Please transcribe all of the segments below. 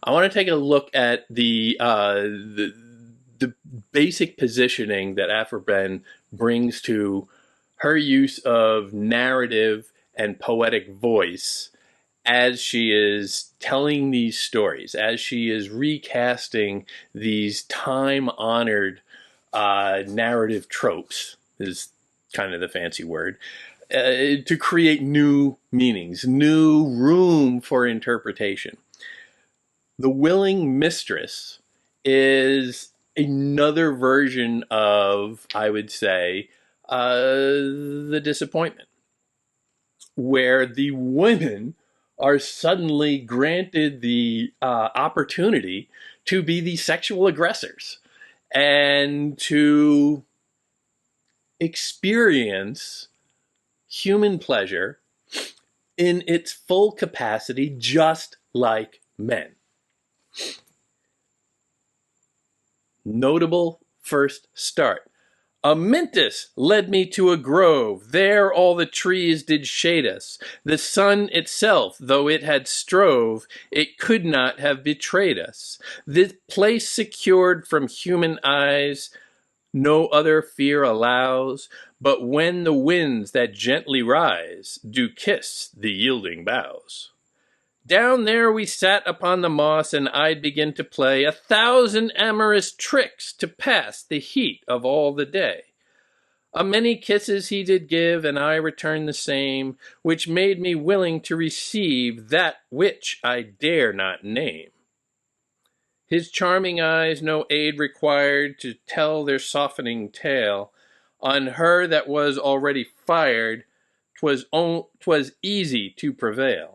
I want to take a look at the basic positioning that Aphra Behn brings to her use of narrative and poetic voice as she is telling these stories, as she is recasting these time-honored narrative tropes, is kind of the fancy word, to create new meanings, new room for interpretation. The willing mistress is another version of, I would say, the disappointment, where the women are suddenly granted the opportunity to be the sexual aggressors and to experience human pleasure in its full capacity, just like men. Notable first start. Amyntas led me to a grove, there all the trees did shade us. The sun itself, though it had strove, it could not have betrayed us. This place secured from human eyes, no other fear allows, but when the winds that gently rise do kiss the yielding boughs. Down there we sat upon the moss, and I'd begin to play 1,000 amorous tricks to pass the heat of all the day. A many kisses he did give, and I returned the same, which made me willing to receive that which I dare not name. His charming eyes no aid required to tell their softening tale. On her that was already fired, 'twas easy to prevail.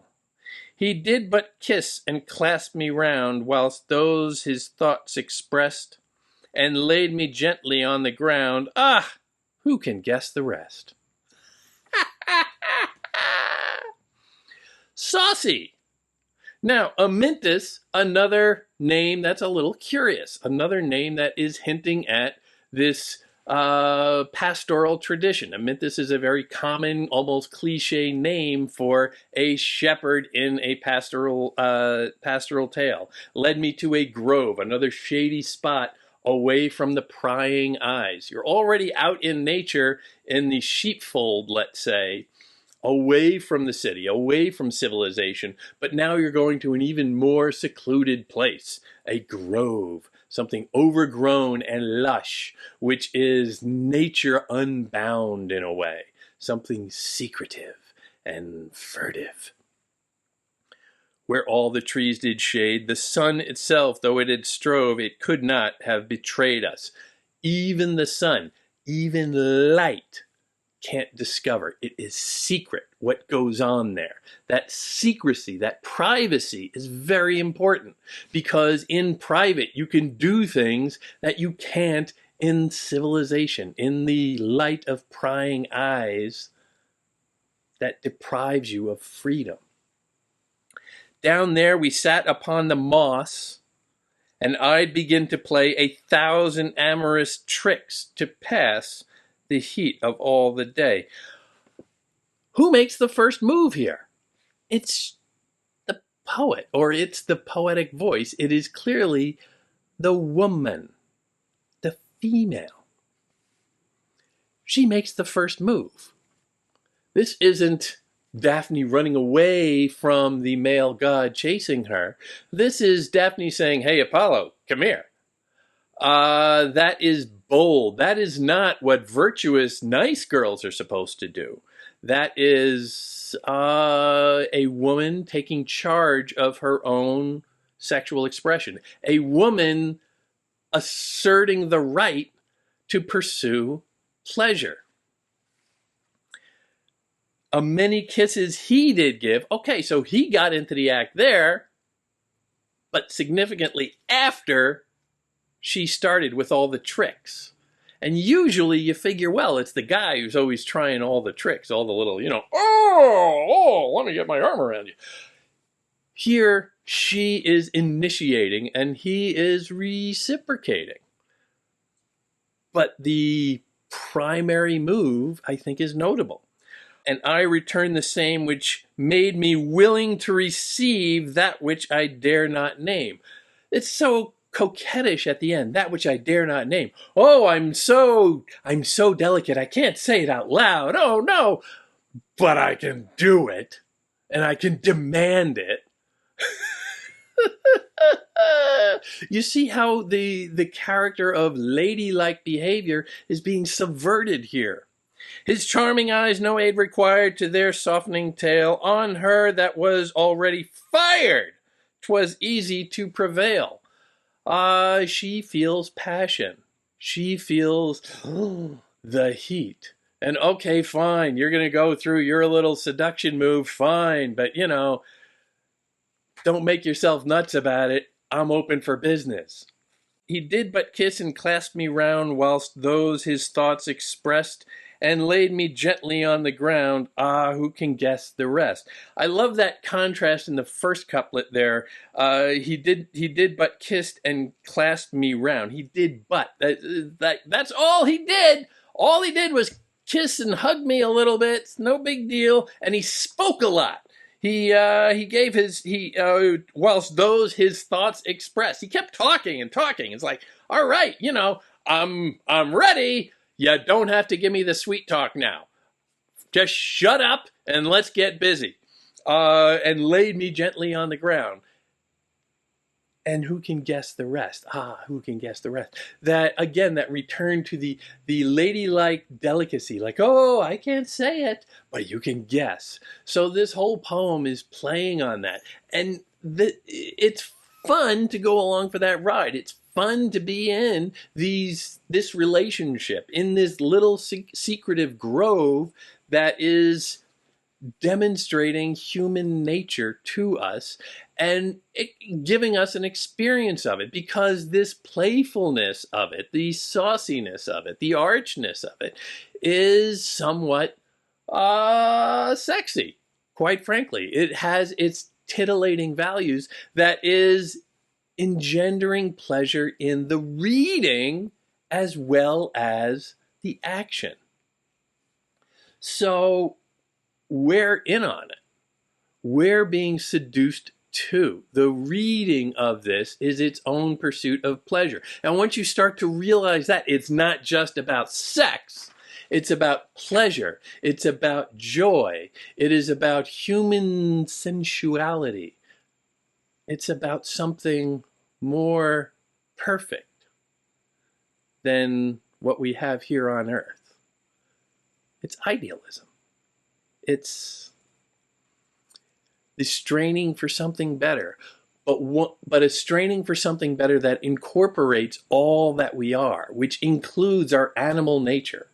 He did but kiss and clasp me round, whilst those his thoughts expressed, and laid me gently on the ground. Ah, who can guess the rest? Saucy! Now, Amyntas, another name that's a little curious, another name that is hinting at this pastoral tradition. Amyntas is a very common, almost cliche name for a shepherd in a pastoral tale. Led me to a grove, another shady spot away from the prying eyes. You're already out in nature, in the sheepfold, let's say, away from the city, away from civilization, but now you're going to an even more secluded place, a grove, something overgrown and lush, which is nature unbound in a way, something secretive and furtive. Where all the trees did shade, the sun itself, though it had strove, it could not have betrayed us. Even the sun, even light, can't discover. It is secret what goes on there. That secrecy, that privacy is very important, because in private you can do things that you can't in civilization, in the light of prying eyes that deprives you of freedom. Down there we sat upon the moss, and I'd begin to play 1,000 amorous tricks to pass the heat of all the day. Who makes the first move here? It's the poet, or it's the poetic voice. It is clearly the woman, the female. She makes the first move. This isn't Daphne running away from the male god chasing her. This is Daphne saying, "Hey, Apollo, come here." That is bold. That is not what virtuous, nice girls are supposed to do. That is a woman taking charge of her own sexual expression. A woman asserting the right to pursue pleasure. A many kisses he did give. Okay, so he got into the act there, but significantly after she started with all the tricks. And usually you figure, well, it's the guy who's always trying all the tricks, all the little, let me get my arm around you. Here, she is initiating and he is reciprocating. But the primary move, I think, is notable. and I return the same which made me willing to receive that which I dare not name. It's so coquettish at the end, that which I dare not name. Oh, I'm so delicate, I can't say it out loud. Oh no, but I can do it, and I can demand it. You see how the character of ladylike behavior is being subverted here. His charming eyes no aid required to their softening tale. On her that was already fired, 'twas easy to prevail. She feels passion. She feels the heat. And okay, fine, you're going to go through your little seduction move, fine, but don't make yourself nuts about it. I'm open for business. He did but kiss and clasp me round, whilst those his thoughts expressed, and laid me gently on the ground. Ah, who can guess the rest? I love that contrast in the first couplet there. He did but kissed and clasped me round. He did but. That's all he did. All he did was kiss and hug me a little bit. It's no big deal. And he spoke a lot. He gave whilst those his thoughts expressed. He kept talking and talking. It's like, all right, I'm ready. You don't have to give me the sweet talk now. Just shut up and let's get busy. And laid me gently on the ground. And who can guess the rest? Who can guess the rest? That, again, that return to the ladylike delicacy. Like, oh, I can't say it, but you can guess. So this whole poem is playing on that. And it's fun to go along for that ride. It's fun to be in this relationship, in this little secretive grove that is demonstrating human nature to us and giving us an experience of it, because this playfulness of it, the sauciness of it, the archness of it is somewhat sexy, quite frankly. It has its titillating values that is engendering pleasure in the reading as well as the action. So we're in on it. We're being seduced too. The reading of this is its own pursuit of pleasure. And once you start to realize that, it's not just about sex. It's about pleasure. It's about joy. It is about human sensuality. It's about something more perfect than what we have here on earth. It's idealism. It's the straining for something better, but a straining for something better that incorporates all that we are, which includes our animal nature.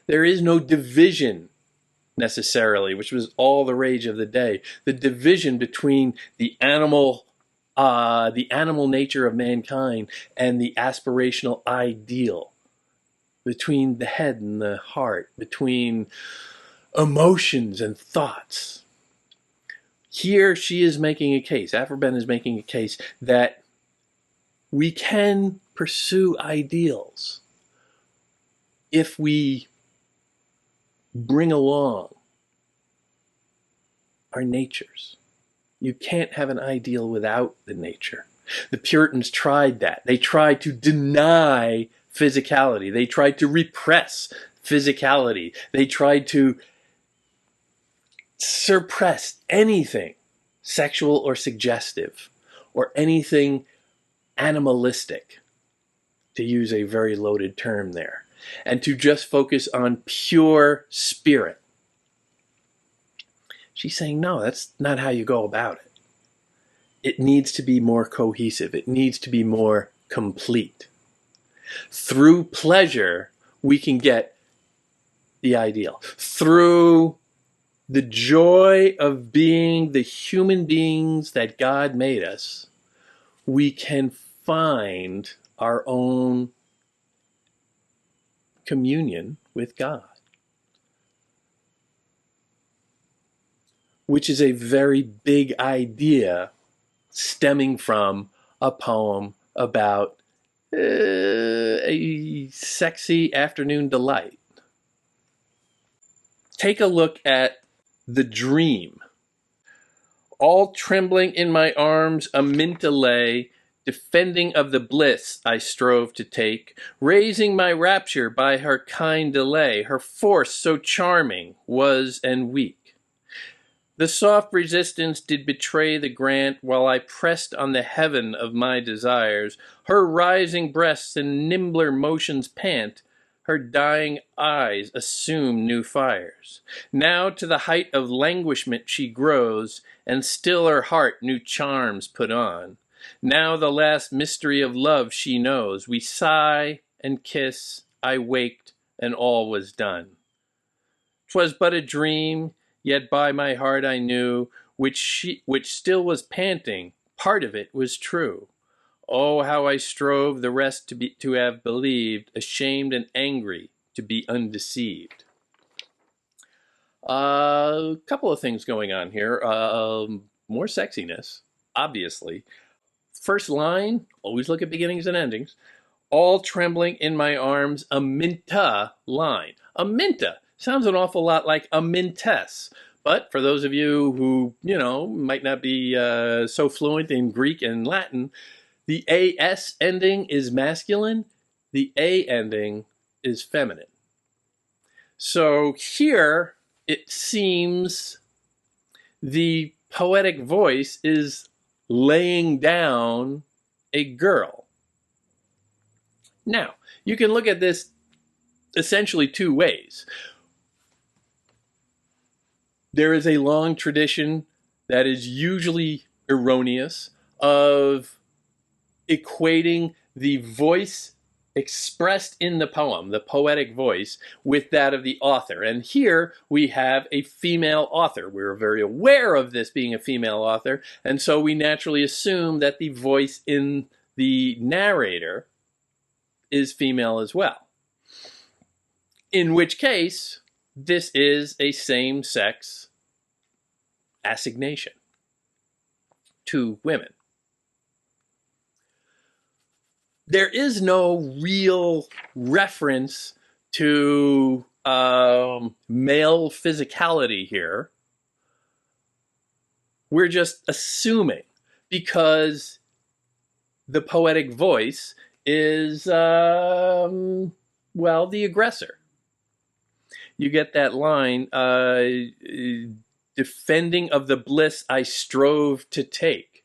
There is no division necessarily, which was all the rage of the day. The division between the animal nature of mankind and the aspirational ideal, between the head and the heart, between emotions and thoughts. Here she is making a case, Aphra Behn is making a case that we can pursue ideals if we bring along our natures. You can't have an ideal without the nature. The Puritans tried that. They tried to deny physicality. They tried to repress physicality. They tried to suppress anything sexual or suggestive or anything animalistic, to use a very loaded term there, and to just focus on pure spirit. She's saying, no, that's not how you go about it. It needs to be more cohesive. It needs to be more complete. Through pleasure, we can get the ideal. Through the joy of being the human beings that God made us, we can find our own communion with God, which is a very big idea stemming from a poem about a sexy afternoon delight. take a look at the dream. All trembling in my arms Aminta lay, defending of the bliss I strove to take, raising my rapture by her kind delay, her force so charming was and weak. The soft resistance did betray the grant, while I pressed on the heaven of my desires. Her rising breasts and nimbler motions pant, her dying eyes assume new fires. Now to the height of languishment she grows, and still her heart new charms put on. Now the last mystery of love she knows. We sigh and kiss, I waked, and all was done. 'Twas but a dream, yet by my heart I knew, which still was panting, part of it was true. Oh, how I strove the rest to have believed, ashamed and angry to be undeceived. A couple of things going on here. More sexiness, obviously. First line, always look at beginnings and endings. All trembling in my arms, Aminta line. Aminta sounds an awful lot like Amintess. But for those of you who, might not be so fluent in Greek and Latin, the AS ending is masculine, the A ending is feminine. So here it seems the poetic voice is laying down a girl. Now, you can look at this essentially two ways. There is a long tradition that is usually erroneous of equating the voice expressed in the poem, the poetic voice, with that of the author. And here we have a female author. We're very aware of this being a female author, and so we naturally assume that the voice in the narrator is female as well. In which case, this is a same-sex assignation to women. There is no real reference to male physicality here. We're just assuming because the poetic voice is, the aggressor. You get that line, defending of the bliss I strove to take.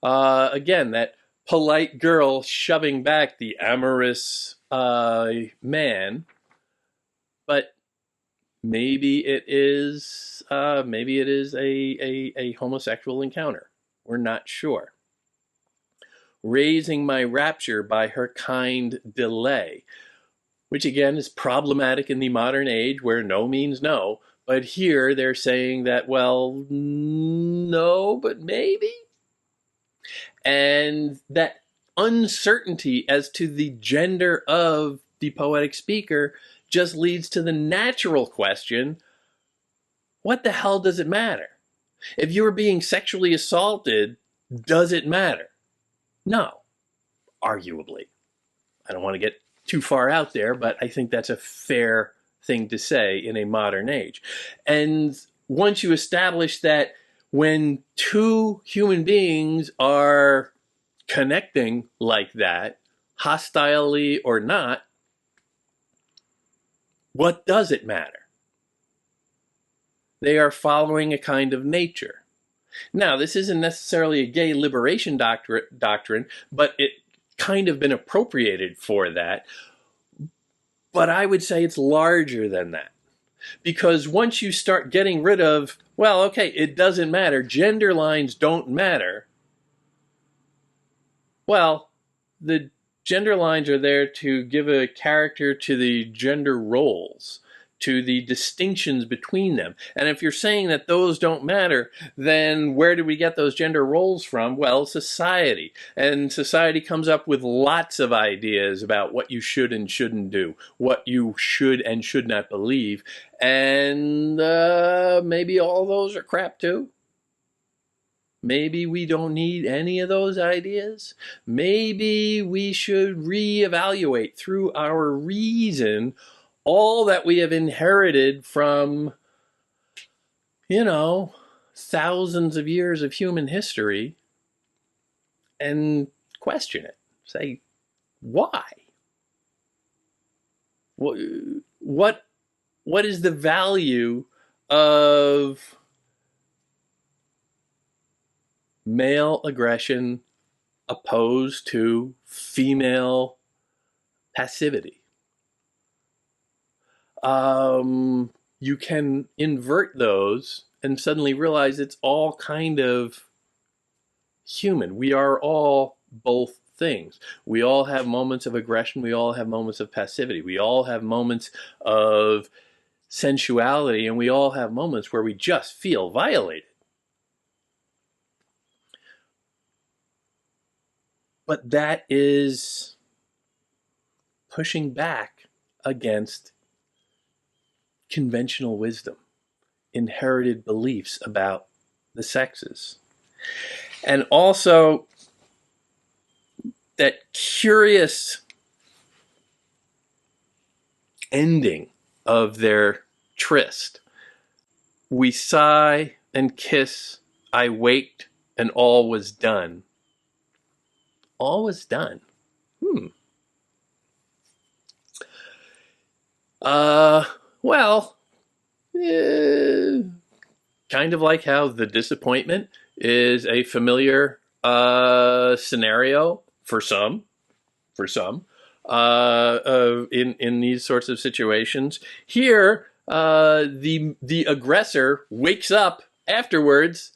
Again, that polite girl shoving back the amorous man, but maybe it is a homosexual encounter. We're not sure. Raising my rapture by her kind delay, which again is problematic in the modern age where no means no, but here they're saying that, well, no, but maybe. And that uncertainty as to the gender of the poetic speaker just leads to the natural question, what the hell does it matter? If you were being sexually assaulted, does it matter? No, arguably. I don't want to get too far out there, but I think that's a fair thing to say in a modern age. And once you establish that when two human beings are connecting like that, hostilely or not, what does it matter? They are following a kind of nature. Now, this isn't necessarily a gay liberation doctrine, but it kind of been appropriated for that. But I would say it's larger than that. Because once you start getting rid of, well, okay, it doesn't matter, gender lines don't matter. Well, the gender lines are there to give a character to the gender roles, to the distinctions between them. And if you're saying that those don't matter, then where do we get those gender roles from? Well, society. And society comes up with lots of ideas about what you should and shouldn't do, what you should and should not believe. And maybe all those are crap too. Maybe we don't need any of those ideas. Maybe we should reevaluate through our reason all that we have inherited from, thousands of years of human history and question it. Say, why? What is the value of male aggression opposed to female passivity? You can invert those and suddenly realize it's all kind of human. We are all both things. We all have moments of aggression. We all have moments of passivity. We all have moments of sensuality, and we all have moments where we just feel violated. But that is pushing back against conventional wisdom, inherited beliefs about the sexes. And also that curious ending of their tryst. We sigh and kiss, I waked, and all was done. All was done. Well, kind of like how the disappointment is a familiar scenario for some, in these sorts of situations. Here, the aggressor wakes up afterwards.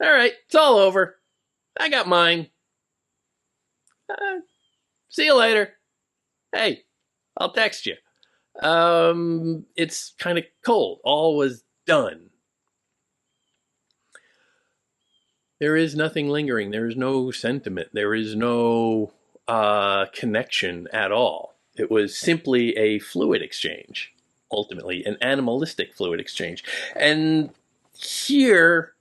All right, it's all over. I got mine. See you later. Hey, I'll text you. It's kind of cold. All was done. There is nothing lingering. There is no sentiment. There is no connection at all. It was simply a fluid exchange, ultimately, an animalistic fluid exchange. And here,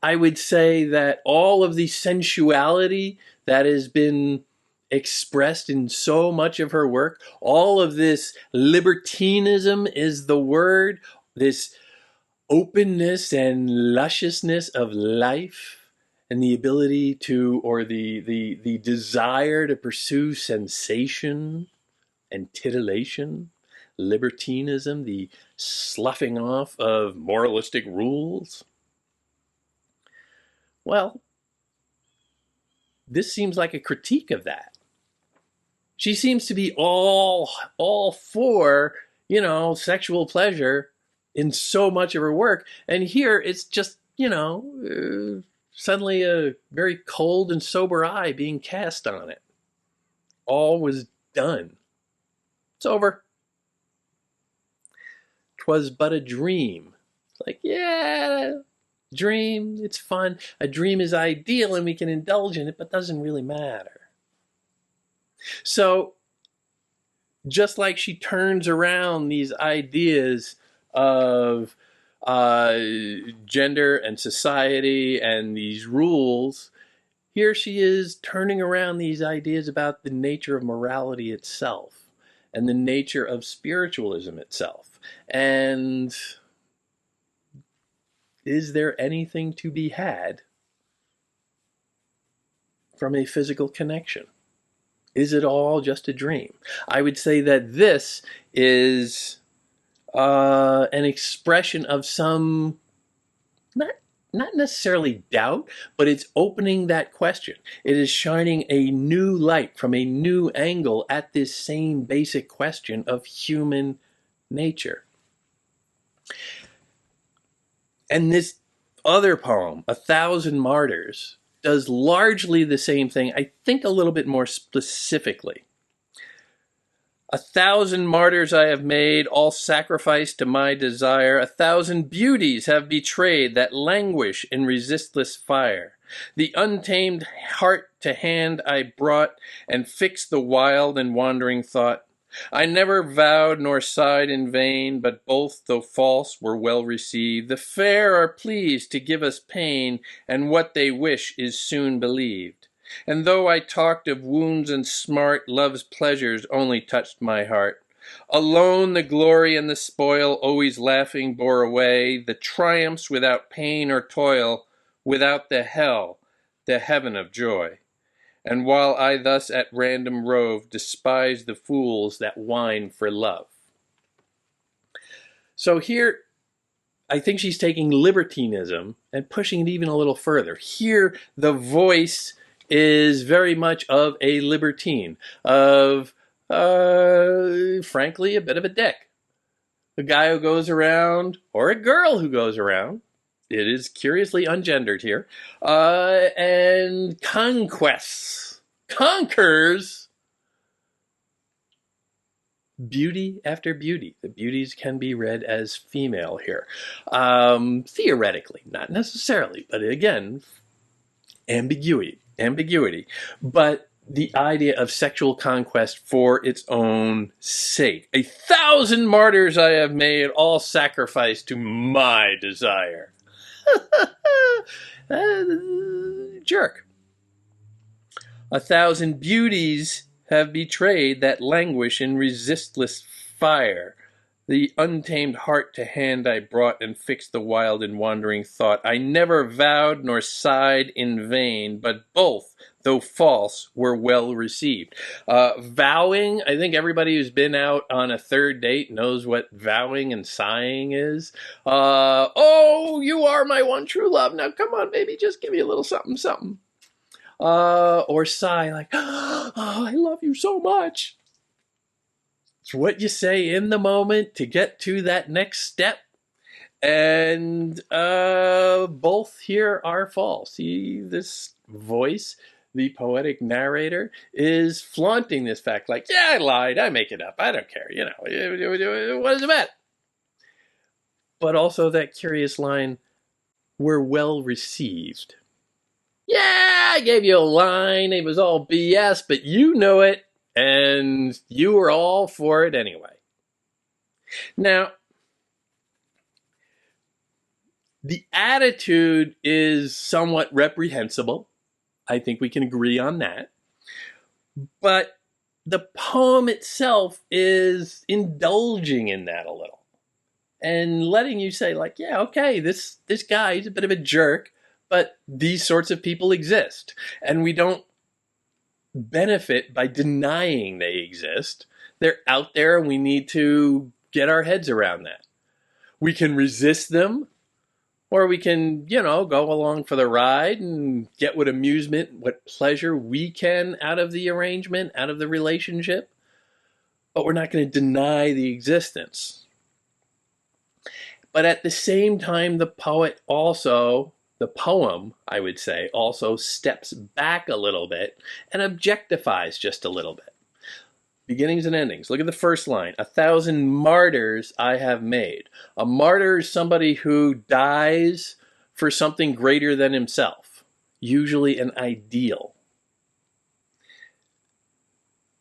I would say that all of the sensuality that has been expressed in so much of her work, all of this libertinism is the word, this openness and lusciousness of life, and the ability to, or the desire to pursue sensation and titillation, libertinism, the sloughing off of moralistic rules. Well, this seems like a critique of that. She seems to be all for, sexual pleasure in so much of her work. And here it's just, suddenly a very cold and sober eye being cast on it. All was done. It's over. 'Twas but a dream. It's like, yeah, dream, it's fun. A dream is ideal and we can indulge in it, but doesn't really matter. So, just like she turns around these ideas of gender and society and these rules, here she is turning around these ideas about the nature of morality itself and the nature of spiritualism itself. And is there anything to be had from a physical connection? Is it all just a dream? I would say that this is an expression of some, not necessarily doubt, but it's opening that question. It is shining a new light from a new angle at this same basic question of human nature. And this other poem, 1,000 Martyrs, does largely the same thing, I think a little bit more specifically. 1,000 martyrs I have made, all sacrificed to my desire. 1,000 beauties have betrayed that languish in resistless fire. The untamed heart to hand I brought and fixed the wild and wandering thought. I never vowed nor sighed in vain, but both, though false, were well received. The fair are pleased to give us pain, and what they wish is soon believed. And though I talked of wounds and smart, love's pleasures only touched my heart. Alone the glory and the spoil, always laughing, bore away the triumphs without pain or toil, without the hell, the heaven of joy. And while I thus at random rove, despise the fools that whine for love. So here, I think she's taking libertinism and pushing it even a little further. Here, the voice is very much of a libertine, of, frankly, a bit of a dick. A guy who goes around, or a girl who goes around, it is curiously ungendered here, and conquers beauty after beauty. The beauties can be read as female here. Theoretically, not necessarily, but again, ambiguity. But the idea of sexual conquest for its own sake. 1,000 martyrs I have made, all sacrificed to my desire. Jerk. 1,000 beauties have betrayed that languish in resistless fire. The untamed heart to hand I brought and fixed the wild and wandering thought. I never vowed nor sighed in vain, but both, though false, were well received. Vowing, I think everybody who's been out on a third date knows what vowing and sighing is. Oh, you are my one true love. Now come on, baby, just give me a little something, something. Or sigh like, oh, I love you so much. It's what you say in the moment to get to that next step. And both here are false. See, this voice, the poetic narrator, is flaunting this fact like, yeah, I lied, I make it up, I don't care, you know, what does it matter? But also that curious line, we're well received. Yeah, I gave you a line, it was all BS, but you know it, and you were all for it anyway. Now, the attitude is somewhat reprehensible. I think we can agree on that. But the poem itself is indulging in that a little. And letting you say, like, yeah, okay, this guy, he's a bit of a jerk, but these sorts of people exist. And we don't benefit by denying they exist. They're out there and we need to get our heads around that. We can resist them, or we can, you know, go along for the ride and get what amusement, what pleasure we can out of the arrangement, out of the relationship. But we're not going to deny the existence. But at the same time, the poem, I would say, also steps back a little bit and objectifies just a little bit. Beginnings and endings. Look at the first line. 1,000 martyrs I have made. A martyr is somebody who dies for something greater than himself, usually an ideal.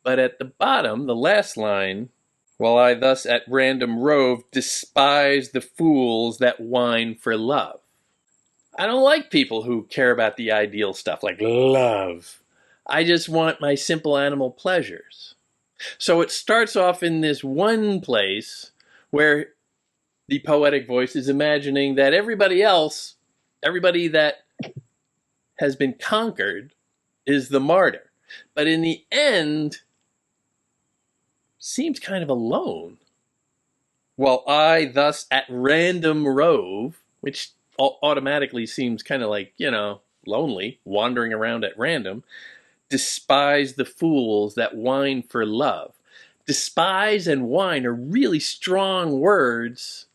But at the bottom, the last line, while I thus at random rove, despise the fools that whine for love. I don't like people who care about the ideal stuff, like love. I just want my simple animal pleasures. So it starts off in this one place where the poetic voice is imagining that everybody else, everybody that has been conquered, is the martyr. But in the end, seems kind of alone. While I thus at random rove, which automatically seems kind of like, you know, lonely, wandering around at random, despise the fools that whine for love. Despise and whine are really strong words.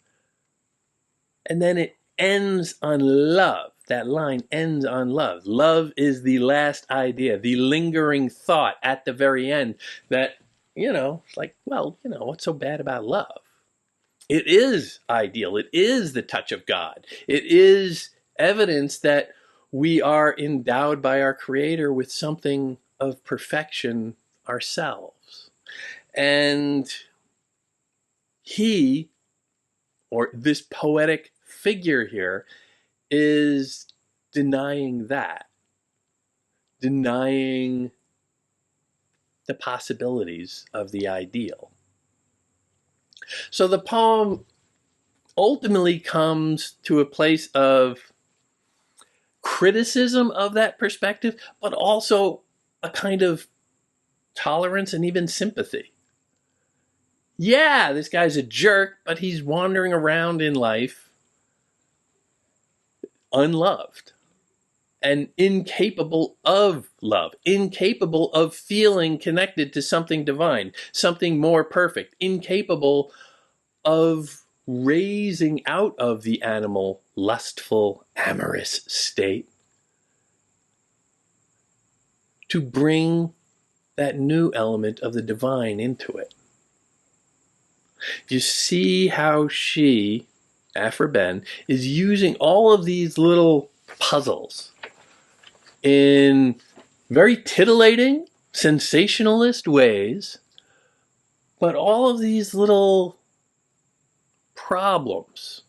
And then it ends on love. That line ends on love. Love is the last idea, the lingering thought at the very end that, you know, like, well, you know, what's so bad about love? It is ideal. It is the touch of God. It is evidence that we are endowed by our Creator with something of perfection ourselves. And he, or this poetic figure here, is denying that. Denying the possibilities of the ideal. So the poem ultimately comes to a place of criticism of that perspective, but also a kind of tolerance and even sympathy. Yeah, this guy's a jerk, but he's wandering around in life unloved and incapable of love, incapable of feeling connected to something divine, something more perfect, incapable of raising out of the animal, lustful, amorous state to bring that new element of the divine into it. You see how she, Aphra Behn, is using all of these little puzzles in very titillating, sensationalist ways, but all of these little problems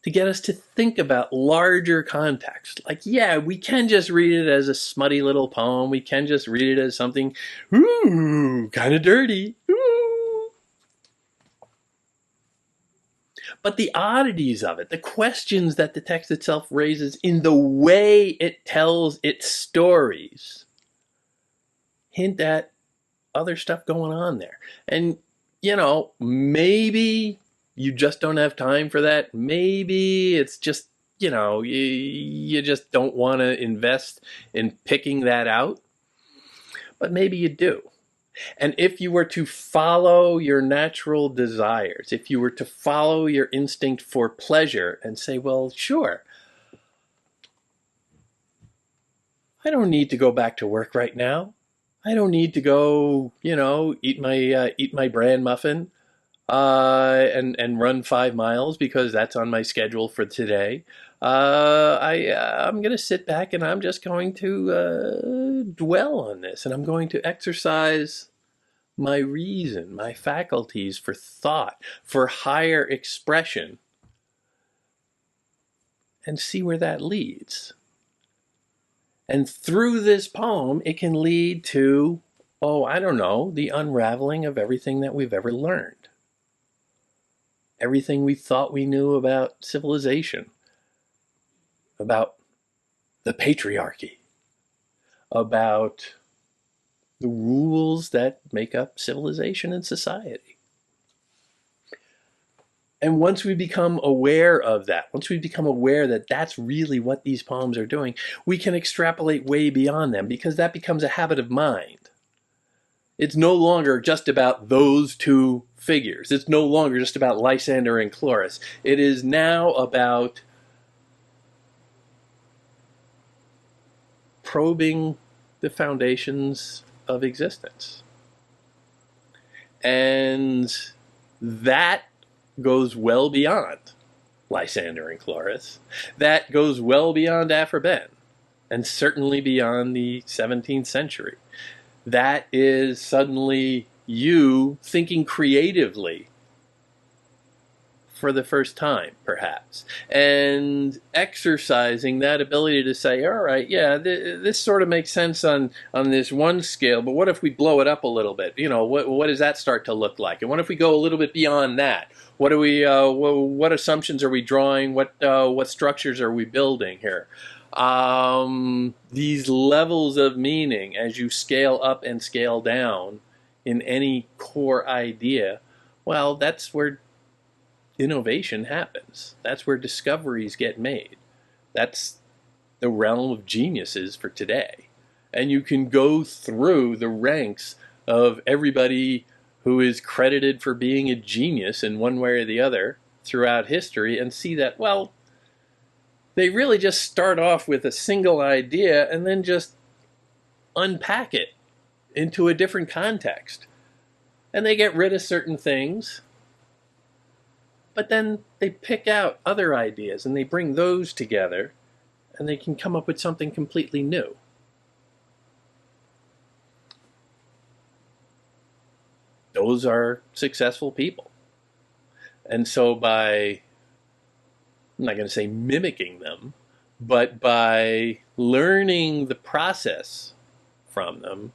to get us to think about larger context. Like, yeah, we can just read it as a smutty little poem. We can just read it as something, ooh, kind of dirty. Ooh. But the oddities of it, the questions that the text itself raises in the way it tells its stories, hint at other stuff going on there. And, maybe you just don't have time for that. Maybe it's just, you just don't want to invest in picking that out. But maybe you do. And if you were to follow your natural desires, if you were to follow your instinct for pleasure and say, well, sure, I don't need to go back to work right now. I don't need to go, eat my bran muffin and run 5 miles because that's on my schedule for today. I'm going to sit back and I'm just going to dwell on this, and I'm going to exercise my reason, my faculties for thought, for higher expression, and see where that leads. And through this poem, it can lead to, the unraveling of everything that we've ever learned. Everything we thought we knew about civilization, about the patriarchy, about the rules that make up civilization and society. And once we become aware of that, once we become aware that that's really what these poems are doing, we can extrapolate way beyond them, because that becomes a habit of mind. It's no longer just about those two figures. It's no longer just about Lysander and Chloris. It is now about probing the foundations of existence. And that goes well beyond Lysander and Chloris. That goes well beyond Aphra Behn, and certainly beyond the 17th century. That is suddenly you thinking creatively for the first time, perhaps, and exercising that ability to say, all right, yeah, this sort of makes sense on this one scale, but what if we blow it up a little bit? What does that start to look like? And what if we go a little bit beyond that? What do we? What assumptions are we drawing? What structures are we building here? These levels of meaning, as you scale up and scale down in any core idea, well, that's where innovation happens. That's where discoveries get made. That's the realm of geniuses for today. And you can go through the ranks of everybody who is credited for being a genius in one way or the other throughout history and see that, well, they really just start off with a single idea and then just unpack it into a different context. And they get rid of certain things, but then they pick out other ideas and they bring those together and they can come up with something completely new. Those are successful people. And so by, I'm not going to say mimicking them, but by learning the process from them,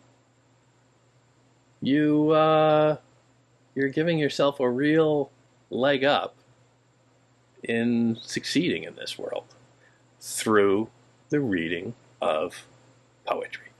you you're giving yourself a real leg up in succeeding in this world through the reading of poetry.